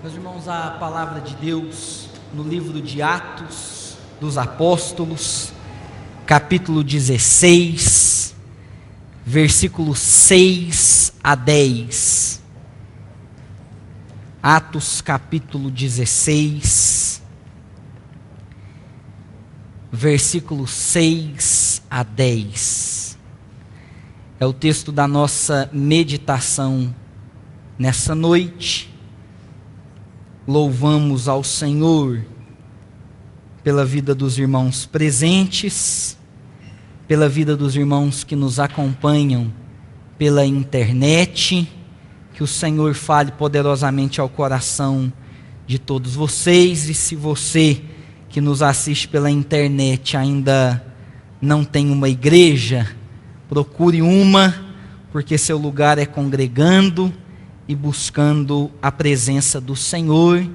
Meus irmãos, a palavra de Deus no livro de Atos dos Apóstolos, capítulo 16, versículos 6 a 10. Atos capítulo 16, versículos 6 a 10. É o texto da nossa meditação nessa noite. Louvamos ao Senhor pela vida dos irmãos presentes, pela vida dos irmãos que nos acompanham pela internet. Que o Senhor fale poderosamente ao coração de todos vocês. E se você que nos assiste pela internet ainda não tem uma igreja, procure uma, porque seu lugar é congregando e buscando a presença do Senhor.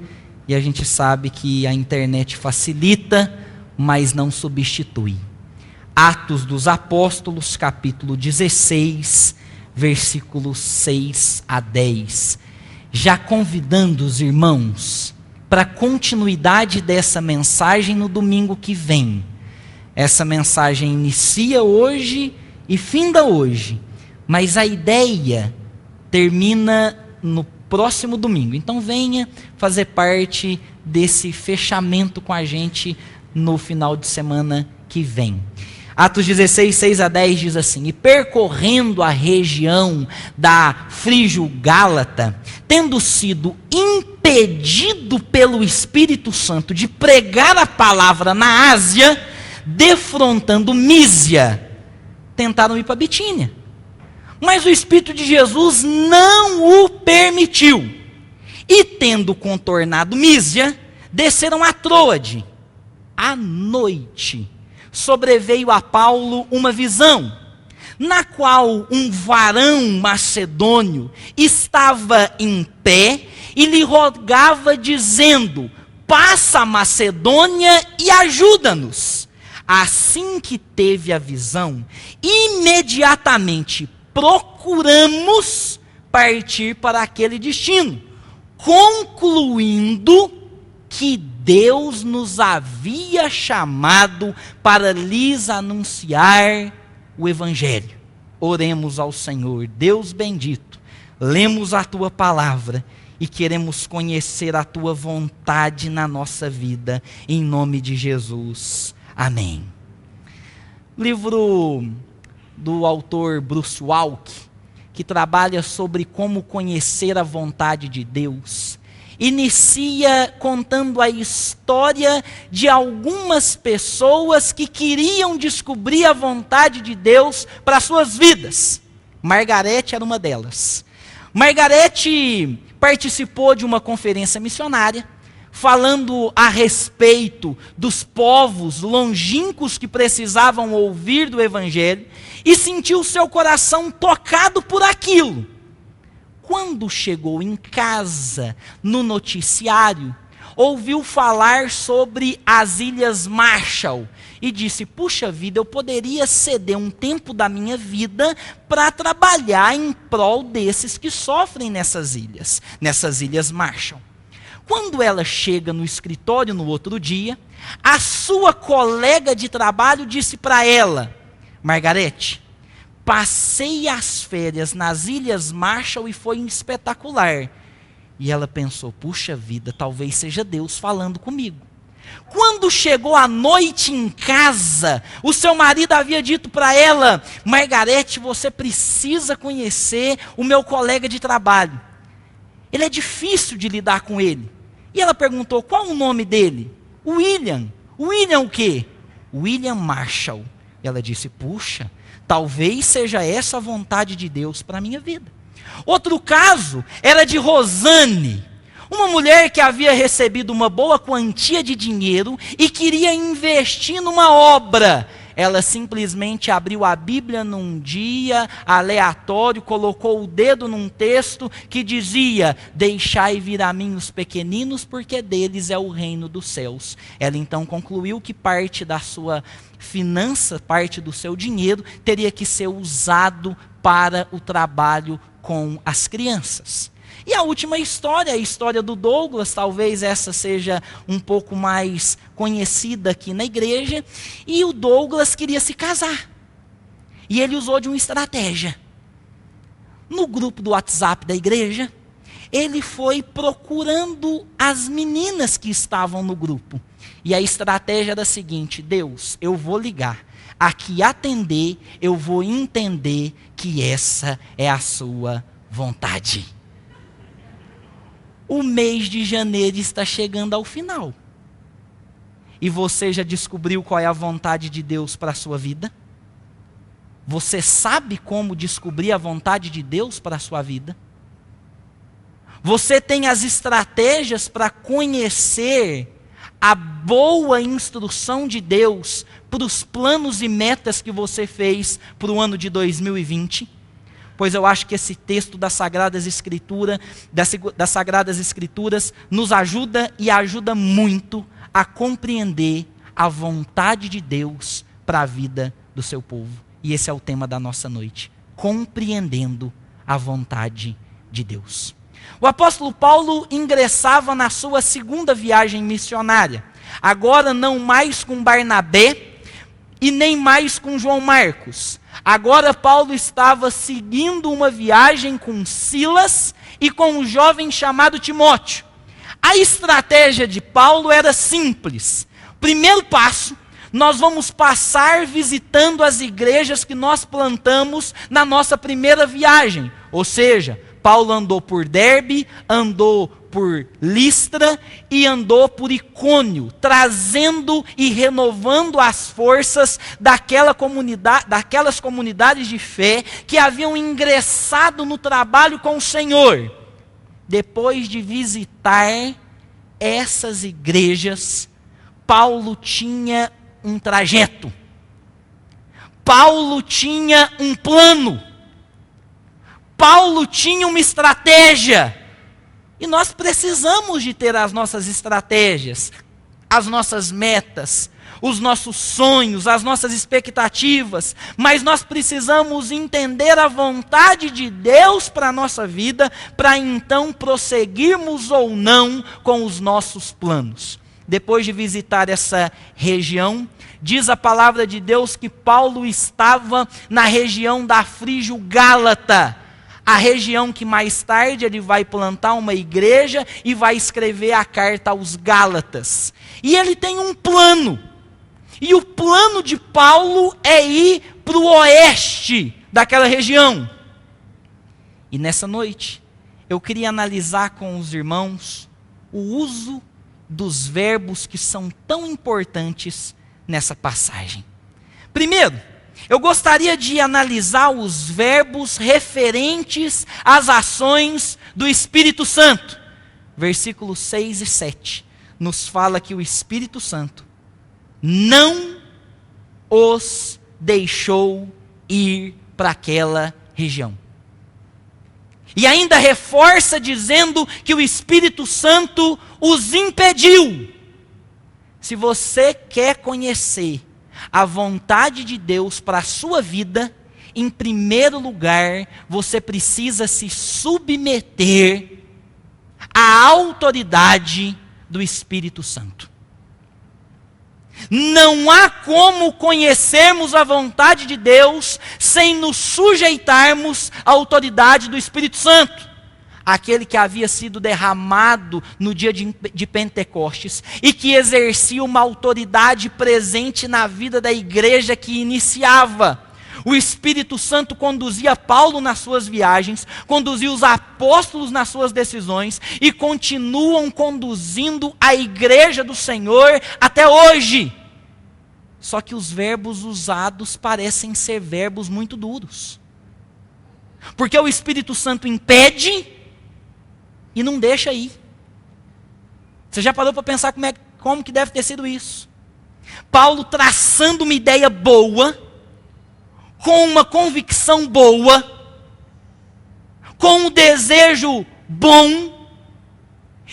E a gente sabe que a internet facilita, mas não substitui. Atos dos Apóstolos, capítulo 16, versículos 6 a 10. Já convidando os irmãos para a continuidade dessa mensagem no domingo que vem. Essa mensagem inicia hoje e finda hoje, mas a ideia termina no próximo domingo. Então venha fazer parte desse fechamento com a gente no final de semana que vem. Atos 16, 6 a 10 diz assim: E percorrendo a região da Frígio-Gálata, tendo sido impedido pelo Espírito Santo de pregar a palavra na Ásia, defrontando Mísia, tentaram ir para Bitínia. Mas o Espírito de Jesus não o permitiu. E tendo contornado Mísia, desceram a Troade. À noite, sobreveio a Paulo uma visão, na qual um varão macedônio estava em pé e lhe rogava, dizendo: Passa a Macedônia e ajuda-nos. Assim que teve a visão, imediatamente procuramos partir para aquele destino, concluindo que Deus nos havia chamado para lhes anunciar o Evangelho. Oremos ao Senhor. Deus bendito, lemos a Tua palavra e queremos conhecer a Tua vontade na nossa vida, em nome de Jesus. Amém. Livro do autor Bruce Waltke, que trabalha sobre como conhecer a vontade de Deus, inicia contando a história de algumas pessoas que queriam descobrir a vontade de Deus para suas vidas. Margarete era uma delas. Margarete participou de uma conferência missionária, falando a respeito dos povos longínquos que precisavam ouvir do Evangelho, e sentiu seu coração tocado por aquilo. Quando chegou em casa, no noticiário, ouviu falar sobre as Ilhas Marshall e disse: puxa vida, eu poderia ceder um tempo da minha vida para trabalhar em prol desses que sofrem nessas Ilhas Marshall. Quando ela chega no escritório no outro dia, a sua colega de trabalho disse para ela: Margarete, passei as férias nas Ilhas Marshall e foi espetacular. E ela pensou: puxa vida, talvez seja Deus falando comigo. Quando chegou a noite em casa, o seu marido havia dito para ela: Margarete, você precisa conhecer o meu colega de trabalho. Ele é difícil de lidar com ele. E ela perguntou: qual o nome dele? William. William o quê? William Marshall. E ela disse: puxa, talvez seja essa a vontade de Deus para a minha vida. Outro caso era de Rosane, uma mulher que havia recebido uma boa quantia de dinheiro e queria investir numa obra. Ela simplesmente abriu a Bíblia num dia aleatório, colocou o dedo num texto que dizia: deixai vir a mim os pequeninos, porque deles é o reino dos céus. Ela então concluiu que parte da sua finança, parte do seu dinheiro, teria que ser usado para o trabalho com as crianças. E a última história, a história do Douglas, talvez essa seja um pouco mais conhecida aqui na igreja. E o Douglas queria se casar. E ele usou de uma estratégia. No grupo do WhatsApp da igreja, ele foi procurando as meninas que estavam no grupo. E a estratégia era a seguinte: Deus, eu vou ligar. Aqui atender, eu vou entender que essa é a sua vontade. O mês de janeiro está chegando ao final. E você já descobriu qual é a vontade de Deus para a sua vida? Você sabe como descobrir a vontade de Deus para a sua vida? Você tem as estratégias para conhecer a boa instrução de Deus para os planos e metas que você fez para o ano de 2020? Pois eu acho que esse texto das Sagradas Escrituras nos ajuda e ajuda muito a compreender a vontade de Deus para a vida do seu povo. E esse é o tema da nossa noite: compreendendo a vontade de Deus. O apóstolo Paulo ingressava na sua segunda viagem missionária, agora não mais com Barnabé e nem mais com João Marcos. Agora Paulo estava seguindo uma viagem com Silas e com um jovem chamado Timóteo. A estratégia de Paulo era simples. Primeiro passo: nós vamos passar visitando as igrejas que nós plantamos na nossa primeira viagem. Ou seja, Paulo andou por Derbe, andou por Listra e andou por Icônio, trazendo e renovando as forças daquelas comunidades de fé que haviam ingressado no trabalho com o Senhor. Depois de visitar essas igrejas, Paulo tinha um trajeto. Paulo tinha um plano. Paulo tinha uma estratégia. E nós precisamos de ter as nossas estratégias, as nossas metas, os nossos sonhos, as nossas expectativas, mas nós precisamos entender a vontade de Deus para a nossa vida, para então prosseguirmos ou não com os nossos planos. Depois de visitar essa região, diz a palavra de Deus que Paulo estava na região da Frígio-Gálata, a região que mais tarde ele vai plantar uma igreja e vai escrever a carta aos Gálatas. E ele tem um plano. E o plano de Paulo é ir para o oeste daquela região. E nessa noite, eu queria analisar com os irmãos o uso dos verbos que são tão importantes nessa passagem. Primeiro, eu gostaria de analisar os verbos referentes às ações do Espírito Santo. Versículos 6 e 7 nos fala que o Espírito Santo não os deixou ir para aquela região. E ainda reforça dizendo que o Espírito Santo os impediu. Se você quer conhecer a vontade de Deus para a sua vida, em primeiro lugar, você precisa se submeter à autoridade do Espírito Santo. Não há como conhecermos a vontade de Deus sem nos sujeitarmos à autoridade do Espírito Santo. Aquele que havia sido derramado no dia de Pentecostes e que exercia uma autoridade presente na vida da igreja que iniciava. O Espírito Santo conduzia Paulo nas suas viagens, conduzia os apóstolos nas suas decisões e continuam conduzindo a igreja do Senhor até hoje. Só que os verbos usados parecem ser verbos muito duros. Porque o Espírito Santo impede e não deixa ir. Você já parou para pensar como que deve ter sido isso? Paulo traçando uma ideia boa, com uma convicção boa, com um desejo bom,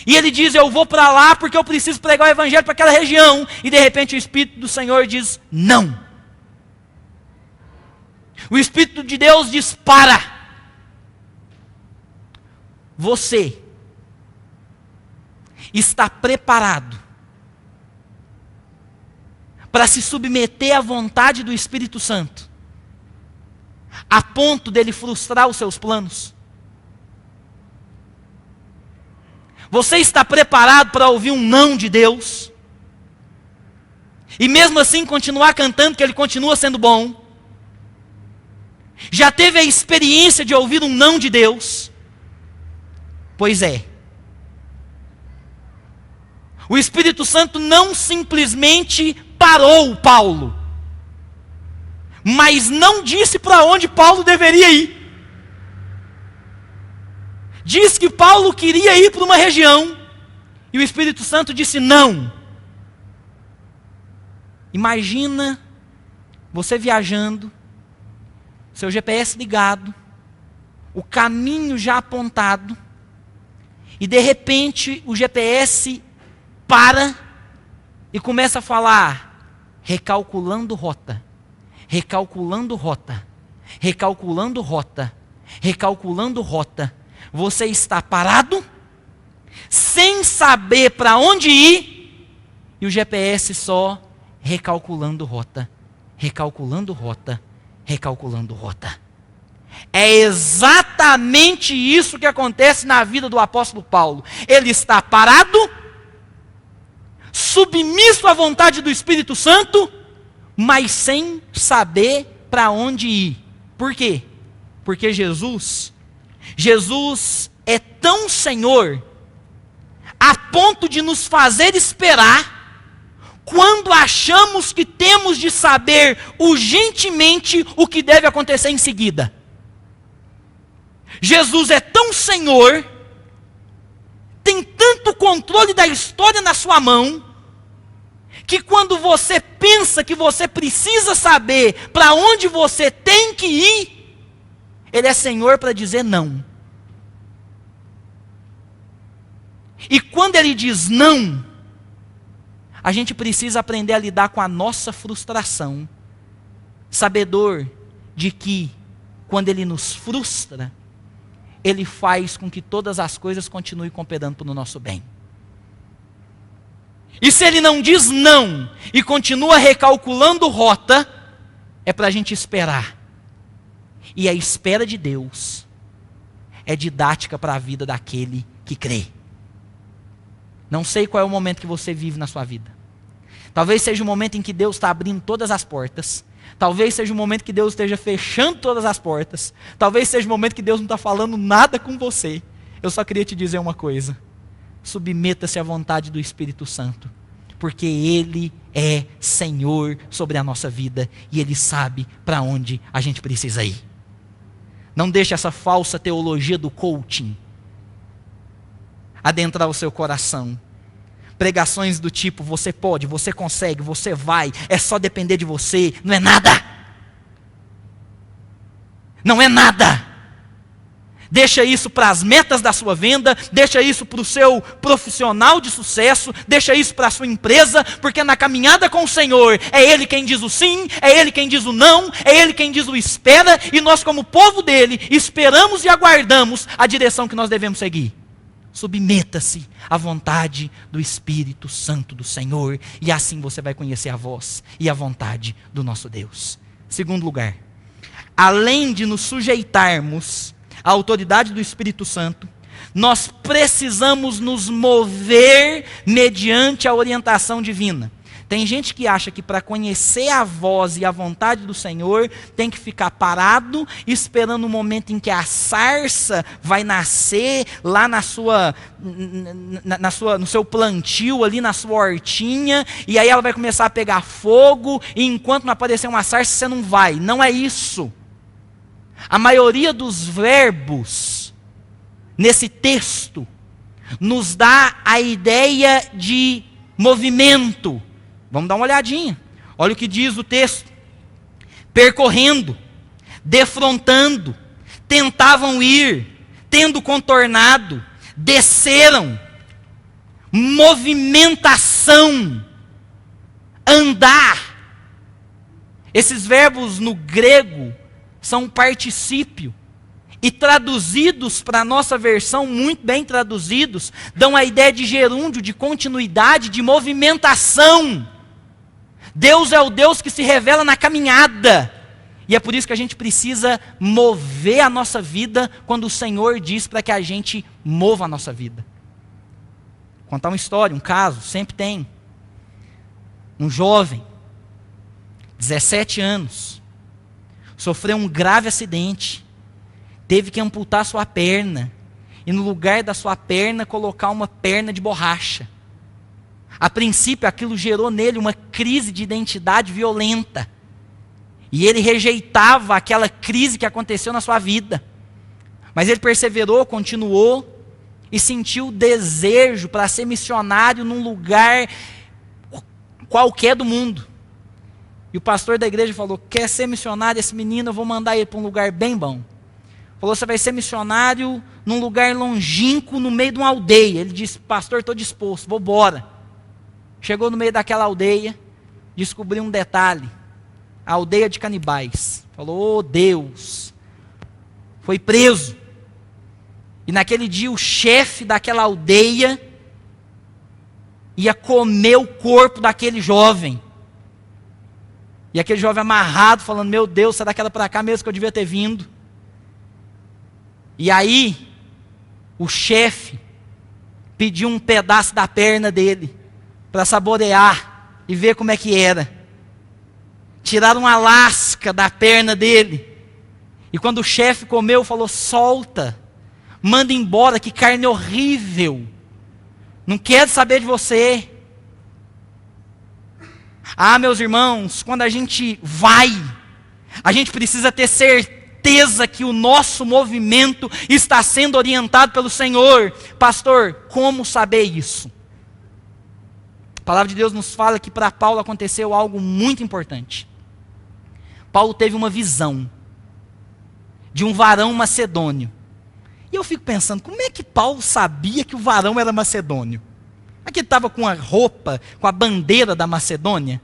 e ele diz: eu vou para lá porque eu preciso pregar o evangelho para aquela região, e de repente o Espírito do Senhor diz: não. O Espírito de Deus diz: para. você está preparado para se submeter à vontade do Espírito Santo, a ponto dele frustrar os seus planos? Você está preparado para ouvir um não de Deus? E mesmo assim continuar cantando que Ele continua sendo bom? Já teve a experiência de ouvir um não de Deus? Pois é. O Espírito Santo não simplesmente parou Paulo, mas não disse para onde Paulo deveria ir. Diz que Paulo queria ir para uma região, e o Espírito Santo disse não. Imagina você viajando, seu GPS ligado, o caminho já apontado, e de repente o GPS para e começa a falar, recalculando rota, recalculando rota, recalculando rota, recalculando rota. Você está parado, sem saber para onde ir, e o GPS só recalculando rota, recalculando rota, recalculando rota. É exatamente isso que acontece na vida do apóstolo Paulo. Ele está parado, submisso à vontade do Espírito Santo, mas sem saber para onde ir. Por quê? Porque Jesus é tão Senhor, a ponto de nos fazer esperar, quando achamos que temos de saber urgentemente o que deve acontecer em seguida. Jesus é tão Senhor, tem tanto controle da história na sua mão, que quando você pensa que você precisa saber para onde você tem que ir, Ele é Senhor para dizer não. E quando Ele diz não, a gente precisa aprender a lidar com a nossa frustração, sabedor de que, quando Ele nos frustra, Ele faz com que todas as coisas continuem cooperando para o nosso bem. E se Ele não diz não, e continua recalculando rota, é para a gente esperar. E a espera de Deus é didática para a vida daquele que crê. Não sei qual é o momento que você vive na sua vida. Talvez seja o momento em que Deus está abrindo todas as portas. Talvez seja o momento que Deus esteja fechando todas as portas. Talvez seja o momento que Deus não está falando nada com você. Eu só queria te dizer uma coisa. Submeta-se à vontade do Espírito Santo. Porque Ele é Senhor sobre a nossa vida. E Ele sabe para onde a gente precisa ir. Não deixe essa falsa teologia do coaching adentrar o seu coração. Pregações do tipo, você pode, você consegue, você vai, é só depender de você. Não é nada. Não é nada. Deixa isso para as metas da sua venda, deixa isso para o seu profissional de sucesso, deixa isso para a sua empresa, porque na caminhada com o Senhor, é Ele quem diz o sim, é Ele quem diz o não, é Ele quem diz o espera, e nós como povo dEle, esperamos e aguardamos a direção que nós devemos seguir. Submeta-se à vontade do Espírito Santo do Senhor, e assim você vai conhecer a voz e a vontade do nosso Deus. Segundo lugar, além de nos sujeitarmos à autoridade do Espírito Santo, nós precisamos nos mover mediante a orientação divina. Tem gente que acha que para conhecer a voz e a vontade do Senhor, tem que ficar parado, esperando o momento em que a sarça vai nascer lá no seu plantio, ali na sua hortinha, e aí ela vai começar a pegar fogo, e enquanto não aparecer uma sarça, você não vai. Não é isso. A maioria dos verbos nesse texto nos dá a ideia de movimento. Vamos dar uma olhadinha. Olha o que diz o texto. Percorrendo, defrontando, tentavam ir, tendo contornado, desceram. Movimentação, andar. Esses verbos no grego são um particípio. e traduzidos para a nossa versão, muito bem traduzidos, dão a ideia de gerúndio, de continuidade, de movimentação. Deus é o Deus que se revela na caminhada. E é por isso que a gente precisa mover a nossa vida quando o Senhor diz para que a gente mova a nossa vida. Vou contar uma história, um caso, sempre tem. Um jovem, 17 anos, sofreu um grave acidente. Teve que amputar sua perna. E no lugar da sua perna, colocar uma perna de borracha. A princípio, aquilo gerou nele uma crise de identidade violenta. E ele rejeitava aquela crise que aconteceu na sua vida. Mas ele perseverou, continuou, e sentiu desejo para ser missionário num lugar qualquer do mundo. E o pastor da igreja falou: quer ser missionário esse menino? Eu vou mandar ele para um lugar bem bom. Falou: você vai ser missionário num lugar longínquo, no meio de uma aldeia. Ele disse: pastor, estou disposto, vou embora. Chegou no meio daquela aldeia, descobriu um detalhe: a aldeia de canibais. Falou: oh Deus. Foi preso. E naquele dia o chefe daquela aldeia ia comer o corpo daquele jovem. E aquele jovem amarrado, falando: meu Deus, será que era para cá mesmo que eu devia ter vindo? E aí, o chefe pediu um pedaço da perna dele, para saborear e ver como é que era. Tiraram uma lasca da perna dele. E quando o chefe comeu, falou: solta, manda embora, que carne horrível. Não quero saber de você. Ah, meus irmãos, quando a gente vai, a gente precisa ter certeza que o nosso movimento está sendo orientado pelo Senhor. Pastor, como saber isso? A palavra de Deus nos fala que para Paulo aconteceu algo muito importante. Paulo teve uma visão de um varão macedônio. E eu fico pensando, como é que Paulo sabia que o varão era macedônio? Aqui ele estava com a roupa, com a bandeira da Macedônia.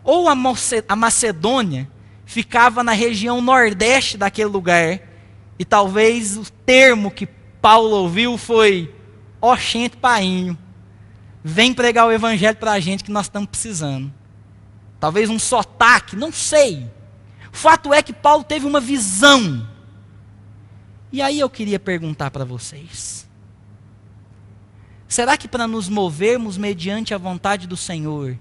Ou a Macedônia ficava na região nordeste daquele lugar. E talvez o termo que Paulo ouviu foi: ó gente painho, vem pregar o evangelho para a gente que nós estamos precisando. Talvez um sotaque, não sei. O fato é que Paulo teve uma visão. E aí eu queria perguntar para vocês: será que para nos movermos mediante a vontade do Senhor,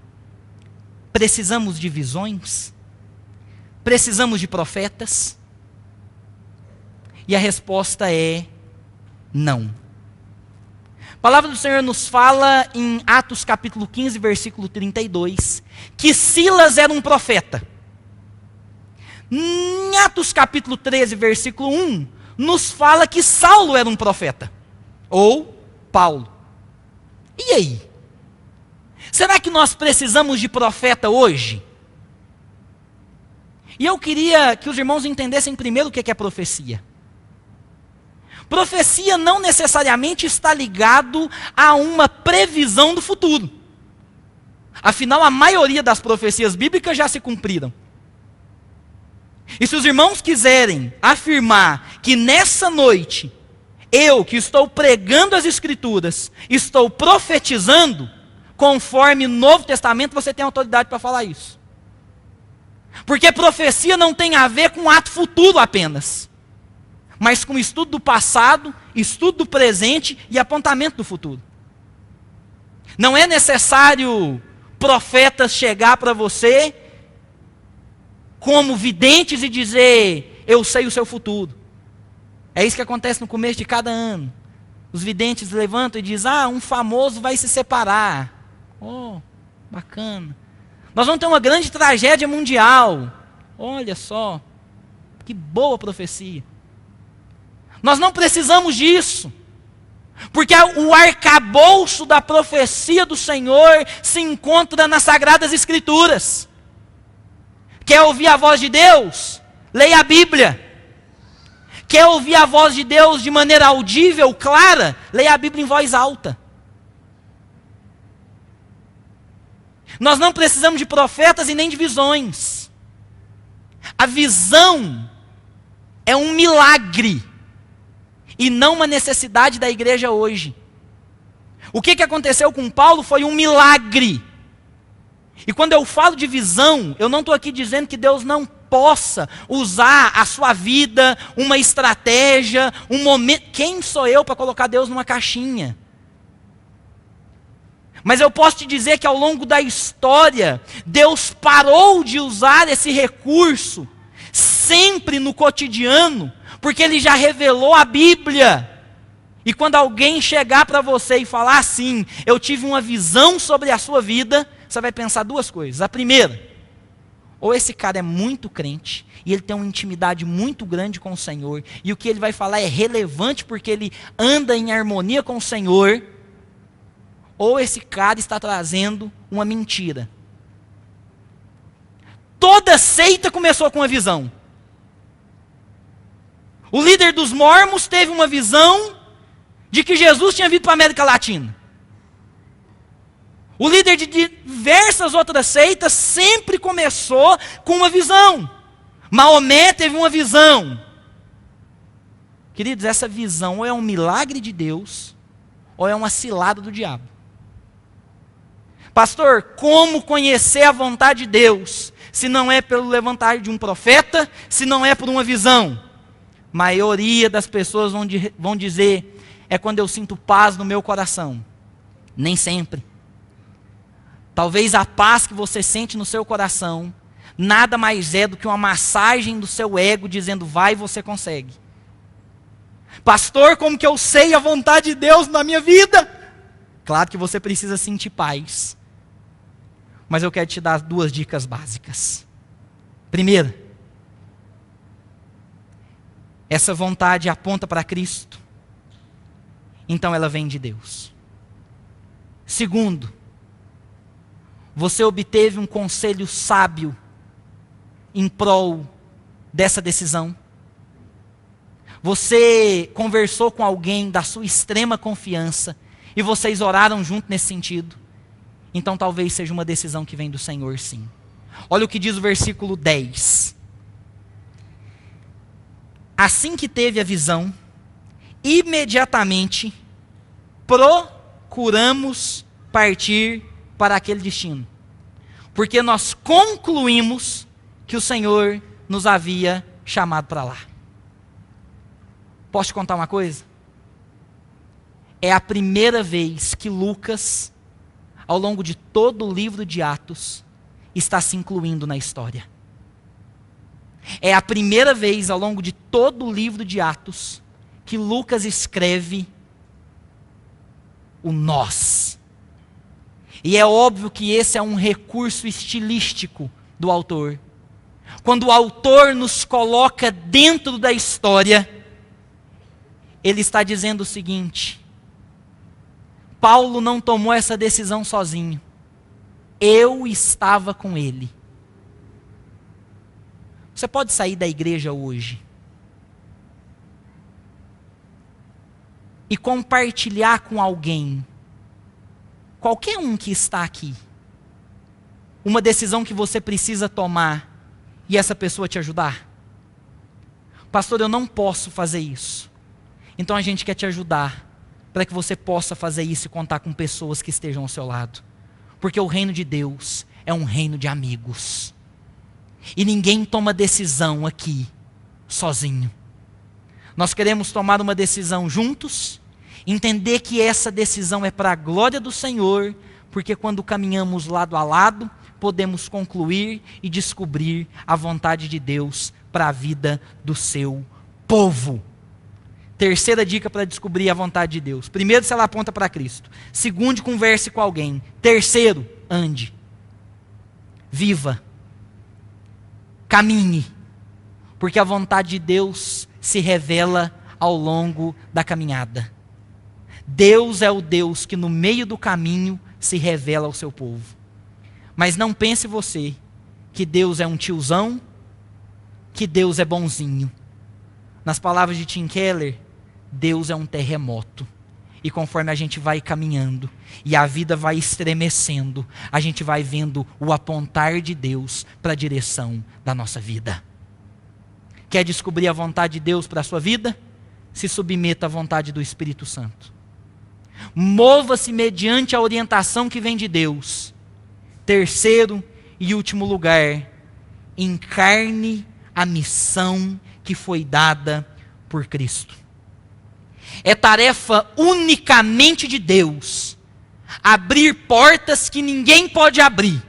precisamos de visões? Precisamos de profetas? E a resposta é não. A palavra do Senhor nos fala em Atos capítulo 15, versículo 32, que Silas era um profeta. Em Atos capítulo 13, versículo 1, nos fala que Saulo era um profeta, ou Paulo. E aí? Será que nós precisamos de profeta hoje? E eu queria que os irmãos entendessem primeiro o que é profecia. Profecia não necessariamente está ligado a uma previsão do futuro. Afinal, a maioria das profecias bíblicas já se cumpriram. E se os irmãos quiserem afirmar que nessa noite, eu que estou pregando as Escrituras, estou profetizando, conforme o Novo Testamento, você tem autoridade para falar isso. Porque profecia não tem a ver com ato futuro apenas, mas com estudo do passado, estudo do presente e apontamento do futuro. Não é necessário profetas chegar para você como videntes e dizer: eu sei o seu futuro. É isso que acontece no começo de cada ano. Os videntes levantam e dizem: um famoso vai se separar. Oh, bacana. Nós vamos ter uma grande tragédia mundial. Olha só, que boa profecia. Nós não precisamos disso, porque o arcabouço da profecia do Senhor se encontra nas Sagradas Escrituras. Quer ouvir a voz de Deus? Leia a Bíblia. Quer ouvir a voz de Deus de maneira audível, clara? Leia a Bíblia em voz alta. Nós não precisamos de profetas e nem de visões. A visão É um milagre. E não uma necessidade da igreja hoje. O que aconteceu com Paulo foi um milagre. E quando eu falo de visão, eu não estou aqui dizendo que Deus não possa usar a sua vida, uma estratégia, um momento. Quem sou eu para colocar Deus numa caixinha? Mas eu posso te dizer que ao longo da história, Deus parou de usar esse recurso, sempre no cotidiano, porque Ele já revelou a Bíblia. E quando alguém chegar para você e falar assim, eu tive uma visão sobre a sua vida, você vai pensar duas coisas. A primeira, ou esse cara é muito crente, e ele tem uma intimidade muito grande com o Senhor, e o que ele vai falar é relevante porque ele anda em harmonia com o Senhor, ou esse cara está trazendo uma mentira. Toda seita começou com uma visão. O líder dos mormons teve uma visão de que Jesus tinha vindo para a América Latina. O líder de diversas outras seitas sempre começou com uma visão. Maomé teve uma visão. Queridos, essa visão ou é um milagre de Deus, ou é uma cilada do diabo. Pastor, como conhecer a vontade de Deus, se não é pelo levantar de um profeta, se não é por uma visão? Maioria das pessoas vão dizer, é quando eu sinto paz no meu coração. Nem sempre. Talvez a paz que você sente no seu coração, nada mais é do que uma massagem do seu ego, dizendo, vai, você consegue. Pastor, como que eu sei a vontade de Deus na minha vida? Claro que você precisa sentir paz. Mas eu quero te dar duas dicas básicas. Primeira, essa vontade aponta para Cristo, então ela vem de Deus. Segundo, você obteve um conselho sábio em prol dessa decisão. Você conversou com alguém da sua extrema confiança e vocês oraram junto nesse sentido. Então talvez seja uma decisão que vem do Senhor, sim. Olha o que diz o versículo 10. Assim que teve a visão, imediatamente procuramos partir para aquele destino, porque nós concluímos que o Senhor nos havia chamado para lá. Posso te contar uma coisa? É a primeira vez que Lucas, ao longo de todo o livro de Atos, está se incluindo na história. É a primeira vez ao longo de todo o livro de Atos que Lucas escreve o nós. E é óbvio que esse é um recurso estilístico do autor. Quando o autor nos coloca dentro da história, ele está dizendo o seguinte: Paulo não tomou essa decisão sozinho. Eu estava com ele. Você pode sair da igreja hoje e compartilhar com alguém, qualquer um que está aqui, uma decisão que você precisa tomar e essa pessoa te ajudar? Pastor, eu não posso fazer isso. Então a gente quer te ajudar para que você possa fazer isso e contar com pessoas que estejam ao seu lado. Porque o reino de Deus é um reino de amigos. E ninguém toma decisão aqui sozinho. Nós queremos tomar uma decisão juntos, entender que essa decisão é para a glória do Senhor, porque quando caminhamos lado a lado, podemos concluir e descobrir a vontade de Deus para a vida do seu povo. Terceira dica para descobrir a vontade de Deus. Primeiro, se ela aponta para Cristo. Segundo, converse com alguém. Terceiro, ande. Viva. Caminhe. Porque a vontade de Deus se revela ao longo da caminhada. Deus é o Deus que no meio do caminho se revela ao seu povo. Mas não pense você que Deus é um tiozão, que Deus é bonzinho. Nas palavras de Tim Keller, Deus é um terremoto. E conforme a gente vai caminhando e a vida vai estremecendo, a gente vai vendo o apontar de Deus para a direção da nossa vida. Quer descobrir a vontade de Deus para a sua vida? Se submeta à vontade do Espírito Santo. Mova-se mediante a orientação que vem de Deus. Terceiro e último lugar, encarne a missão que foi dada por Cristo. É tarefa unicamente de Deus abrir portas que ninguém pode abrir.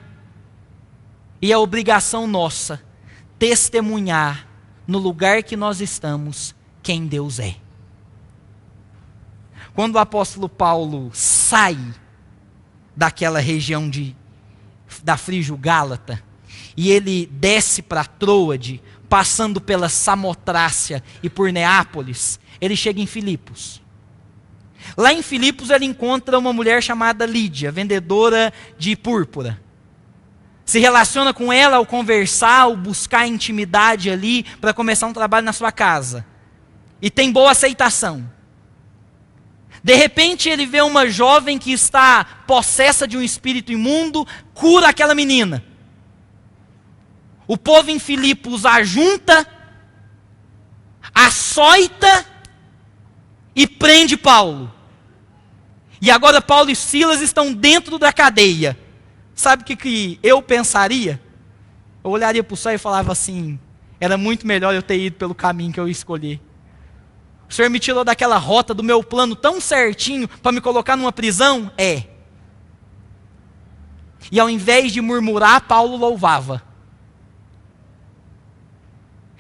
E é obrigação nossa testemunhar no lugar que nós estamos quem Deus é. Quando o apóstolo Paulo sai daquela região da Frígio-Gálata e ele desce para Troade, passando pela Samotrácia e por Neápolis, ele chega em Filipos. Lá em Filipos ele encontra uma mulher chamada Lídia, vendedora de púrpura. Se relaciona com ela ao conversar, ao buscar intimidade ali para começar um trabalho na sua casa. E tem boa aceitação. De repente ele vê uma jovem que está possessa de um espírito imundo, cura aquela menina. O povo em Filipos ajunta, açoita e prende Paulo. E agora Paulo e Silas estão dentro da cadeia. Sabe o que eu pensaria? Eu olharia para o céu e falava assim, era muito melhor eu ter ido pelo caminho que eu escolhi. O Senhor me tirou daquela rota do meu plano tão certinho para me colocar numa prisão? É. E ao invés de murmurar, Paulo louvava.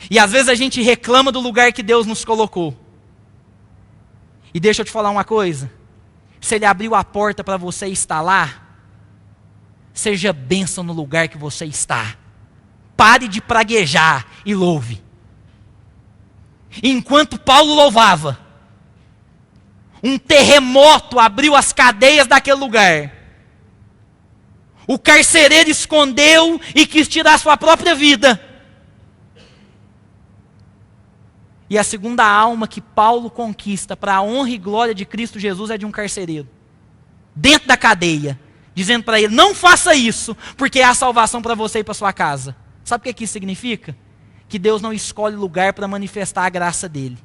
E às vezes a gente reclama do lugar que Deus nos colocou. E deixa eu te falar uma coisa. Se Ele abriu a porta para você estar lá, seja bênção no lugar que você está. Pare de praguejar e louve. Enquanto Paulo louvava, um terremoto abriu as cadeias daquele lugar. O carcereiro escondeu e quis tirar sua própria vida. E a segunda alma que Paulo conquista para a honra e glória de Cristo Jesus é de um carcereiro. Dentro da cadeia. Dizendo para ele, não faça isso, porque há salvação para você e para sua casa. Sabe o que isso significa? Que Deus não escolhe lugar para manifestar a graça dele.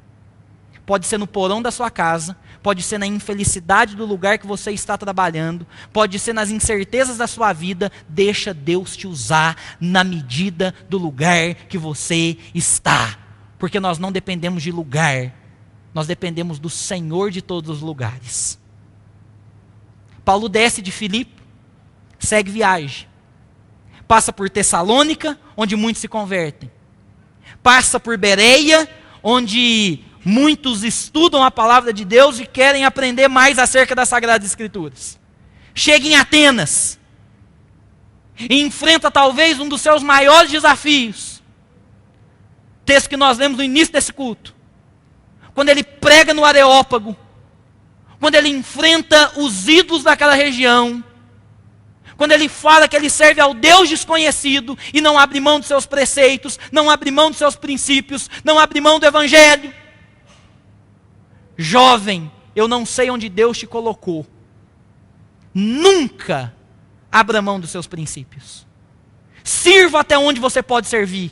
Pode ser no porão da sua casa, pode ser na infelicidade do lugar que você está trabalhando, pode ser nas incertezas da sua vida, deixa Deus te usar na medida do lugar que você está. Porque nós não dependemos de lugar, nós dependemos do Senhor de todos os lugares. Paulo desce de Filipe, segue viagem. Passa por Tessalônica, onde muitos se convertem. Passa por Bereia, onde muitos estudam a palavra de Deus e querem aprender mais acerca das Sagradas Escrituras. Chega em Atenas e enfrenta talvez um dos seus maiores desafios. Texto que nós lemos no início desse culto. Quando ele prega no Areópago, quando ele enfrenta os ídolos daquela região, quando ele fala que ele serve ao Deus desconhecido e não abre mão dos seus preceitos, não abre mão dos seus princípios, não abre mão do Evangelho. Jovem, eu não sei onde Deus te colocou. Nunca abra mão dos seus princípios. Sirva até onde você pode servir.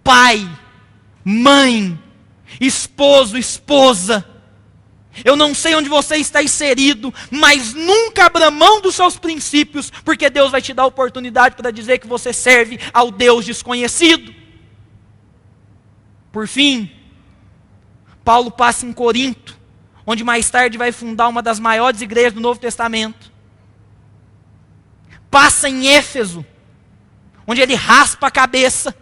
Pai, mãe, esposo, esposa. Eu não sei onde você está inserido, mas nunca abra mão dos seus princípios, porque Deus vai te dar a oportunidade para dizer que você serve ao Deus desconhecido. Por fim, Paulo passa em Corinto, onde mais tarde vai fundar uma das maiores igrejas do Novo Testamento. Passa em Éfeso, onde ele raspa a cabeça,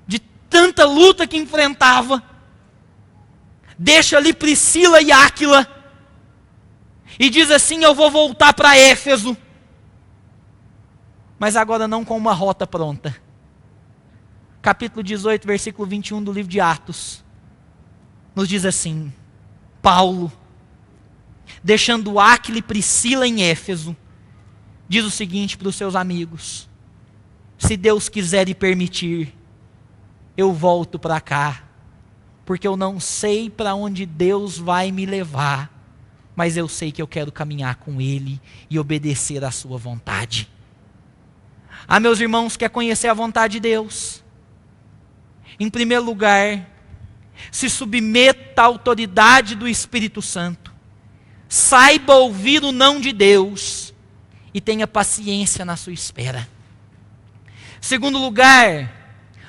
de tanta luta que enfrentava. Deixa ali Priscila e Áquila, e diz assim, eu vou voltar para Éfeso, mas agora não com uma rota pronta. Capítulo 18, versículo 21 do livro de Atos, nos diz assim, Paulo, deixando Áquila e Priscila em Éfeso, diz o seguinte para os seus amigos, se Deus quiser e permitir, eu volto para cá, porque eu não sei para onde Deus vai me levar, mas eu sei que eu quero caminhar com Ele e obedecer à sua vontade. Ah, meus irmãos, quer conhecer a vontade de Deus? Em primeiro lugar, se submeta à autoridade do Espírito Santo. Saiba ouvir o não de Deus e tenha paciência na sua espera. Segundo lugar,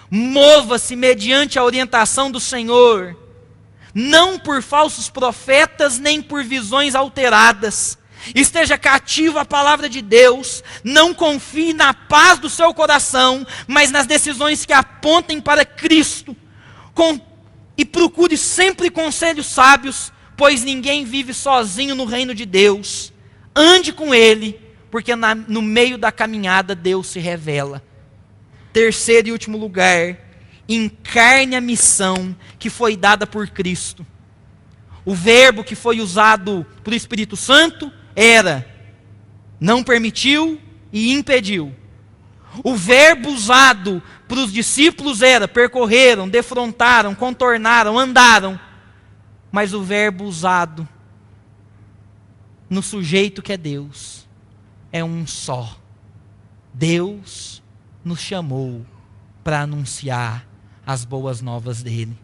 mova-se mediante a orientação do Senhor, não por falsos profetas, nem por visões alteradas. Esteja cativo à palavra de Deus, não confie na paz do seu coração, mas nas decisões que apontem para Cristo. E procure sempre conselhos sábios, pois ninguém vive sozinho no reino de Deus. Ande com Ele, porque no meio da caminhada Deus se revela. Terceiro e último lugar, encarne a missão que foi dada por Cristo. O verbo que foi usado pelo Espírito Santo era: não permitiu e impediu. O verbo usado para os discípulos era: percorreram, defrontaram, contornaram, andaram. Mas o verbo usado no sujeito que é Deus é um só. Deus nos chamou para anunciar as boas novas dele.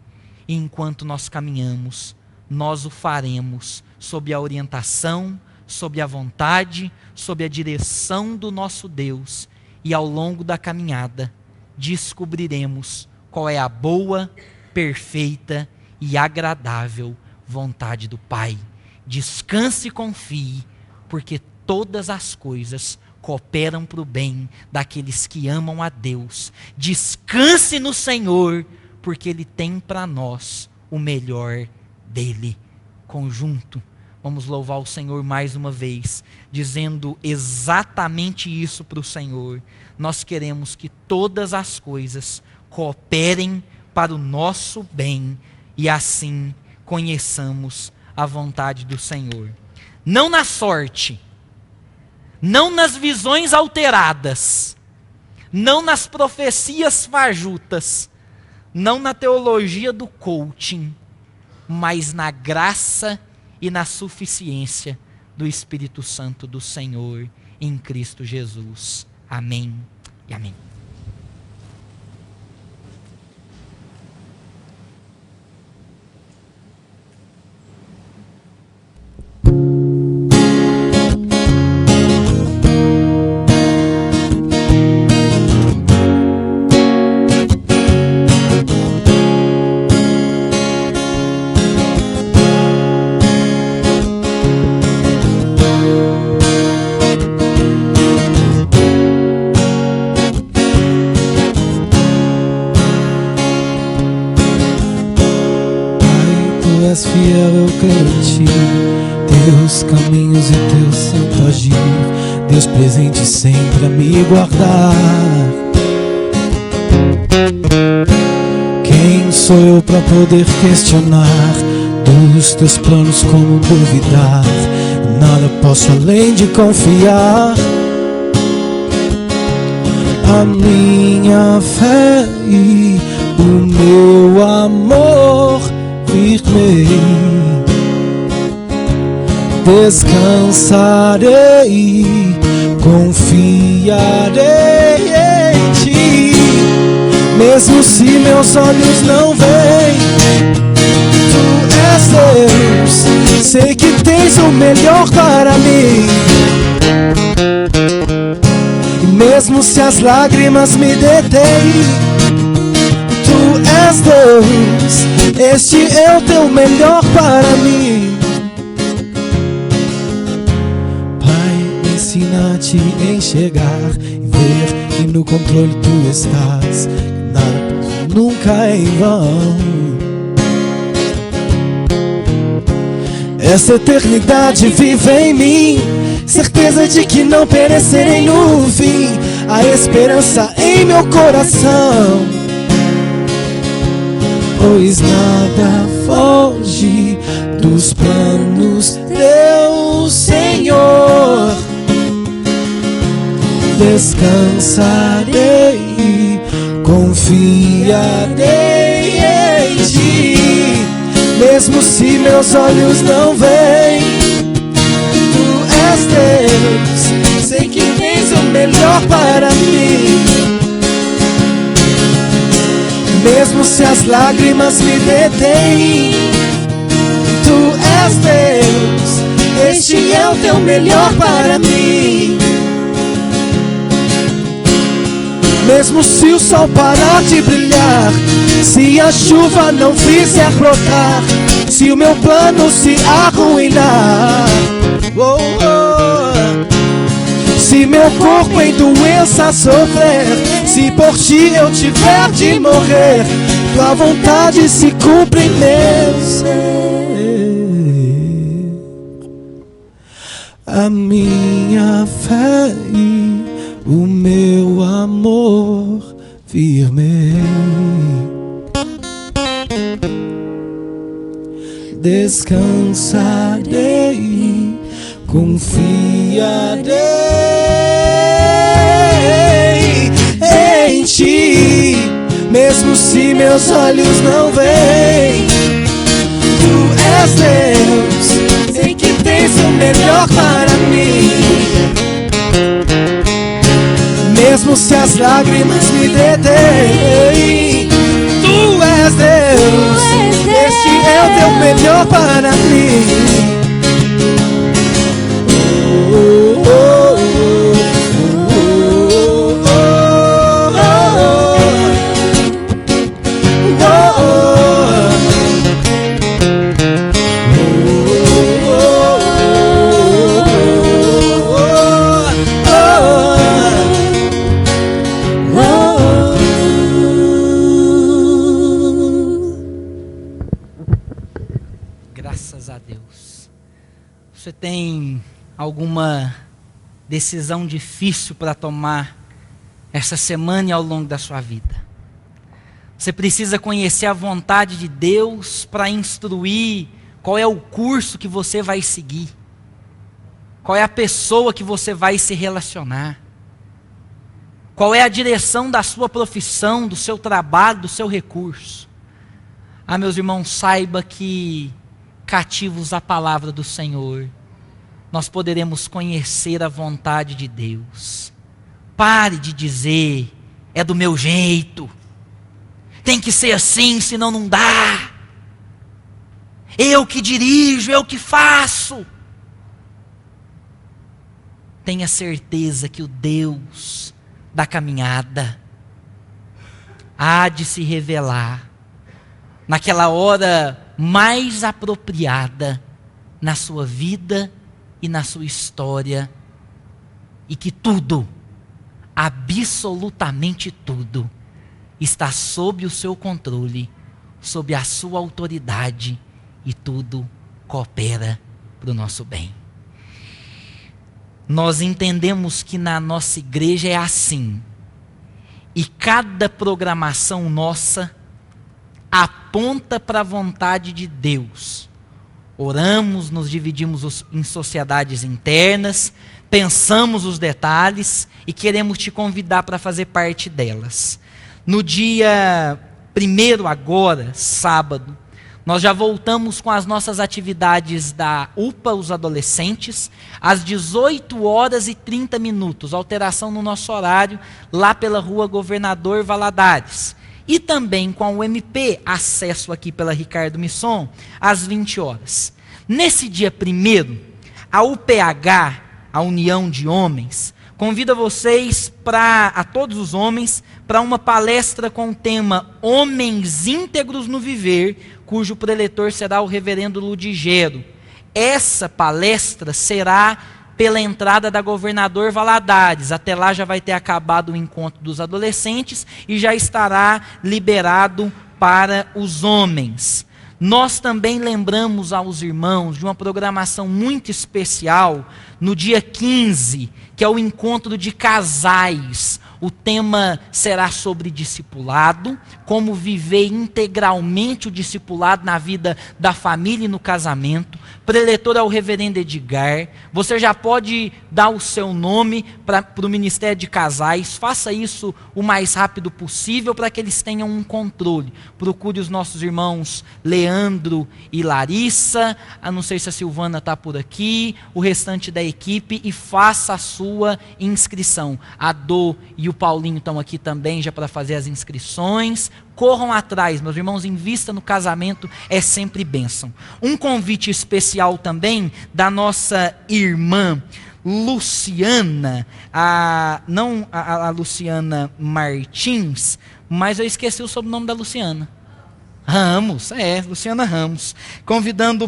E enquanto nós caminhamos, nós o faremos sob a orientação, sob a vontade, sob a direção do nosso Deus. E ao longo da caminhada, descobriremos qual é a boa, perfeita e agradável vontade do Pai. Descanse e confie, porque todas as coisas cooperam para o bem daqueles que amam a Deus. Descanse no Senhor, porque Ele tem para nós o melhor dele. Conjunto, vamos louvar o Senhor mais uma vez, dizendo exatamente isso para o Senhor. Nós queremos que todas as coisas cooperem para o nosso bem e assim conheçamos a vontade do Senhor. Não na sorte, não nas visões alteradas, não nas profecias fajutas, não na teologia do coaching, mas na graça e na suficiência do Espírito Santo do Senhor em Cristo Jesus. Amém e amém. Fiel eu creio em ti, teus caminhos e teu santo agir, Deus presente sempre a me guardar. Quem sou eu para poder questionar dos teus planos, como duvidar? Nada posso além de confiar. A minha fé e o meu amor firme, descansarei, confiarei em ti. Mesmo se meus olhos não veem, tu és Deus, sei que tens o melhor para mim. E mesmo se as lágrimas me detêm, tu és Deus, este é o teu melhor para mim. Pai, me ensina a te enxergar e ver que no controle tu estás, que nada nunca é em vão. Essa eternidade vive em mim, certeza de que não perecerei no fim, a esperança em meu coração. Pois nada foge dos planos teu, Senhor. Descansarei, confiarei em ti. Mesmo se meus olhos não veem, tu és Deus, sei que tens o melhor para mim. Mesmo se se as lágrimas me detêm. Tu és Deus, este é o teu melhor para mim. Mesmo se o sol parar de brilhar, se a chuva não fizer brotar, se o meu plano se arruinar, oh, oh. Se meu corpo em doença sofrer, se por ti eu tiver de morrer, tua vontade se cumpre em meu ser. A minha fé e o meu amor firme descansarei, confiarei em ti, mesmo se meus olhos não veem. Tu és Deus, sei que tens o melhor para mim. Mesmo se as lágrimas me detêm, tu és Deus, este é o teu melhor para mim. Oh, oh, Você tem alguma decisão difícil para tomar essa semana e ao longo da sua vida? Você precisa conhecer a vontade de Deus para instruir qual é o curso que você vai seguir, qual é a pessoa que você vai se relacionar, qual é a direção da sua profissão, do seu trabalho, do seu recurso. Ah, meus irmãos, saiba que cativos à palavra do Senhor, nós poderemos conhecer a vontade de Deus. Pare de dizer, é do meu jeito, tem que ser assim, senão não dá. Eu que dirijo, eu que faço. Tenha certeza que o Deus da caminhada há de se revelar naquela hora mais apropriada na sua vida e na sua história, e que tudo, absolutamente tudo, está sob o seu controle, sob a sua autoridade, e tudo coopera para o nosso bem. Nós entendemos que na nossa igreja é assim, e cada programação nossa aponta para a vontade de Deus. Oramos, nos dividimos em sociedades internas, pensamos os detalhes e queremos te convidar para fazer parte delas. No dia 1º agora, sábado, nós já voltamos com as nossas atividades da UPA, os adolescentes, às 18h30, alteração no nosso horário, lá pela Rua Governador Valadares. E também com o MP, acesso aqui pela Ricardo Misson, às 20 horas. Nesse dia 1º, a UPH, a União de Homens, convida vocês, a todos os homens, para uma palestra com o tema Homens Íntegros no Viver, cujo preletor será o reverendo Ludigero. Essa palestra será pela entrada da Governador Valadares. Até lá já vai ter acabado o encontro dos adolescentes e já estará liberado para os homens. Nós também lembramos aos irmãos de uma programação muito especial no dia 15, que é o encontro de casais. O tema será sobre discipulado, como viver integralmente o discipulado na vida da família e no casamento. Preletor é o reverendo Edgar. Você já pode dar o seu nome para o Ministério de Casais. Faça isso o mais rápido possível para que eles tenham um controle. Procure os nossos irmãos Leandro e Larissa. Não sei se a Silvana está por aqui. O restante da equipe, e faça a sua inscrição. A Dô e o Paulinho estão aqui também já para fazer as inscrições. Corram atrás, meus irmãos, invista no casamento, é sempre bênção. Um convite especial também da nossa irmã Luciana, não a Luciana Martins, mas eu esqueci o sobrenome da Luciana. Ramos, Luciana Ramos, convidando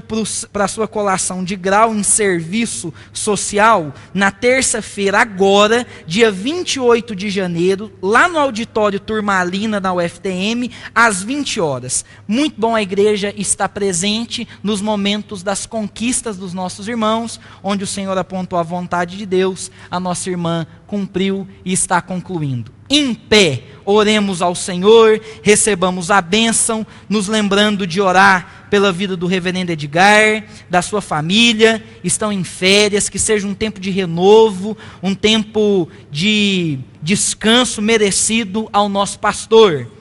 para a sua colação de grau em serviço social, na terça-feira agora, dia 28 de janeiro, lá no auditório Turmalina, da UFTM, às 20 horas. Muito bom a igreja estar presente nos momentos das conquistas dos nossos irmãos, onde o Senhor apontou a vontade de Deus, a nossa irmã cumpriu e está concluindo. Em pé, oremos ao Senhor, recebamos a bênção, nos lembrando de orar pela vida do reverendo Edgar, da sua família, estão em férias, que seja um tempo de renovo, um tempo de descanso merecido ao nosso pastor.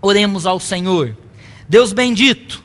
Oremos ao Senhor. Deus bendito,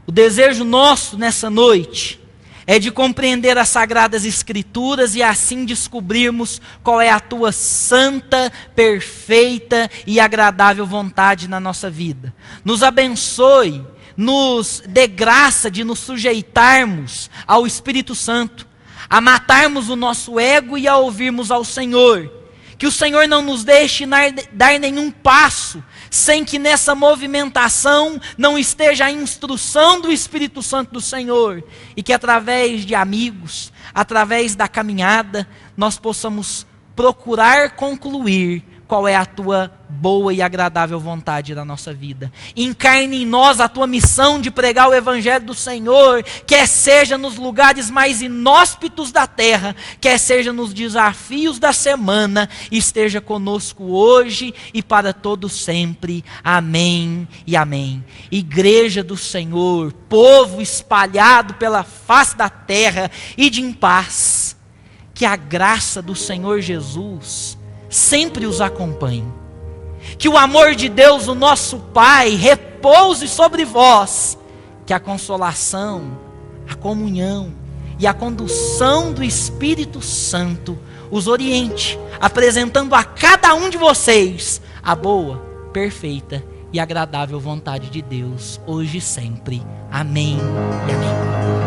o desejo nosso nessa noite é de compreender as Sagradas Escrituras e assim descobrirmos qual é a Tua santa, perfeita e agradável vontade na nossa vida. Nos abençoe, nos dê graça de nos sujeitarmos ao Espírito Santo, a matarmos o nosso ego e a ouvirmos ao Senhor. Que o Senhor não nos deixe dar nenhum passo sem que nessa movimentação não esteja a instrução do Espírito Santo do Senhor, e que através de amigos, através da caminhada, nós possamos procurar concluir qual é a Tua boa e agradável vontade da nossa vida. Encarne em nós a Tua missão de pregar o Evangelho do Senhor, quer seja nos lugares mais inóspitos da terra, quer seja nos desafios da semana, esteja conosco hoje e para todo sempre. Amém e amém. Igreja do Senhor, povo espalhado pela face da terra, ide em paz. Que a graça do Senhor Jesus sempre os acompanhe. Que o amor de Deus, o nosso Pai, repouse sobre vós. Que a consolação, a comunhão e a condução do Espírito Santo os oriente, apresentando a cada um de vocês a boa, perfeita e agradável vontade de Deus, hoje e sempre. Amém e amém.